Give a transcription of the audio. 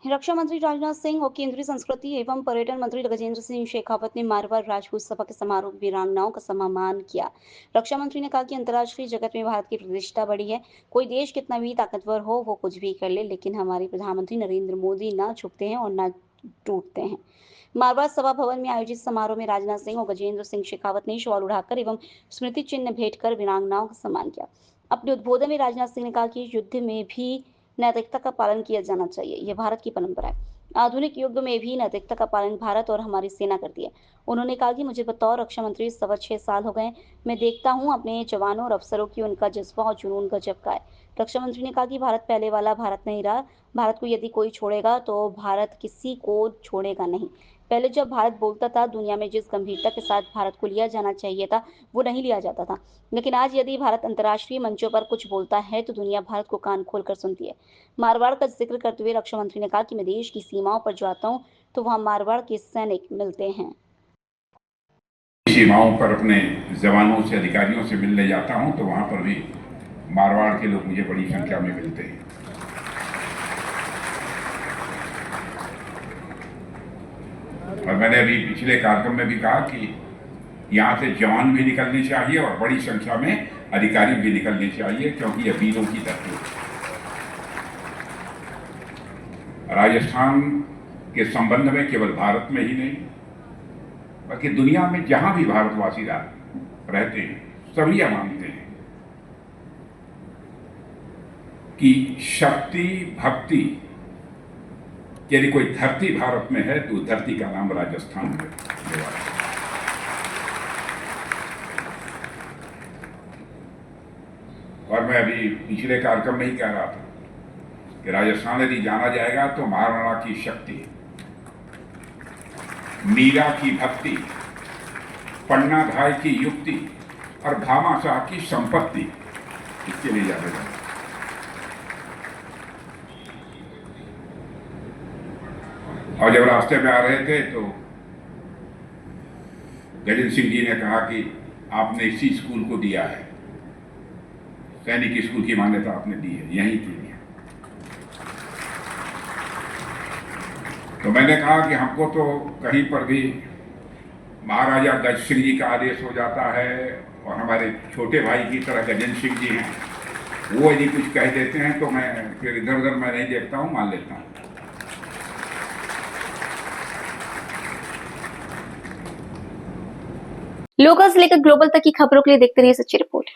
रक्षा मंत्री राजनाथ सिंह और केंद्रीय संस्कृति एवं पर्यटन मंत्री गजेंद्र सिंह शेखावत ने मारवाड़ राजपूत सभा के समारोह में वीरांगनाओं का सम्मान किया। रक्षा मंत्री ने कहा कि अंतर्राष्ट्रीय जगत में भारत की प्रतिष्ठा बढ़ी है। कोई देश कितना भी ताकतवर हो, वो कुछ भी कर ले, लेकिन हमारे प्रधानमंत्री नरेंद्र मोदी न झुकते हैं और न टूटते हैं। मारवाड़ सभा भवन में आयोजित समारोह में राजनाथ सिंह और गजेंद्र सिंह शेखावत ने शॉल उड़ाकर एवं स्मृति चिन्ह भेंट कर वीरांगनाओं का सम्मान किया। अपने उद्बोधन में राजनाथ सिंह ने कहा कि युद्ध में भी नैतिकता का पालन किया जाना चाहिए। यह भारत की परंपरा है। आधुनिक युग में भी नैतिकता का पालन भारत और हमारी सेना करती है। उन्होंने कहा कि मुझे बतौर रक्षा मंत्री 6.25 साल हो गए। मैं देखता हूं अपने जवानों और अफसरों की उनका जज्बा और जुनून गजब का है। रक्षा मंत्री ने कहा कि भारत पहले वाला भारत नहीं रहा। भारत को यदि कोई छोड़ेगा तो भारत किसी को छोड़ेगा नहीं। पहले जब भारत बोलता था, दुनिया में जिस गंभीरता के साथ भारत को लिया जाना चाहिए था, वो नहीं लिया जाता था। लेकिन आज यदि भारत अंतर्राष्ट्रीय मंचों पर कुछ बोलता है तो दुनिया भारत को कान खोलकर सुनती है। मारवाड़ का जिक्र करते हुए रक्षा मंत्री ने कहा कि मैं देश की सीमाओं पर जाता हूं तो वहां मारवाड़ के सैनिक मिलते हैं। सीमाओं पर अपने जवानों से, अधिकारियों से मिलने जाता हूं तो वहां पर भी मारवाड़ के लोग मुझे बड़ी संख्या में मिलते हैं। और मैंने अभी पिछले कार्यक्रम में भी कहा कि यहाँ से जवान भी निकलने चाहिए और बड़ी संख्या में अधिकारी भी निकलने चाहिए, क्योंकि यह वीरों की धरती है। राजस्थान के संबंध में केवल भारत में ही नहीं बल्कि दुनिया में जहां भी भारतवासी रहते हैं, सभी यह मानते हैं कि शक्ति, भक्ति, यदि कोई धरती भारत में है तो धरती का नाम राजस्थान है। और मैं अभी पिछले कार्यक्रम में ही कह रहा था कि राजस्थान यदि जाना जाएगा तो महाराणा की शक्ति, मीरा की भक्ति, पन्ना धाय की युक्ति और भामाशाह की संपत्ति, इसके लिए जाना जाएगा। और जब रास्ते में आ रहे थे तो गजेंद्र सिंह जी ने कहा कि आपने इसी स्कूल को दिया है, सैनिक स्कूल की मान्यता आपने दी है, यहीं की है। तो मैंने कहा कि हमको तो कहीं पर भी महाराजा गज सिंह जी का आदेश हो जाता है और हमारे छोटे भाई की तरह गजेंद्र सिंह जी हैं, वो यदि कुछ कह देते हैं तो मैं फिर इधर उधर मैं नहीं देखता हूँ, मान लेता हूँ। लोकल से लेकर ग्लोबल तक की खबरों के लिए देखते रहिए सच्ची रिपोर्ट।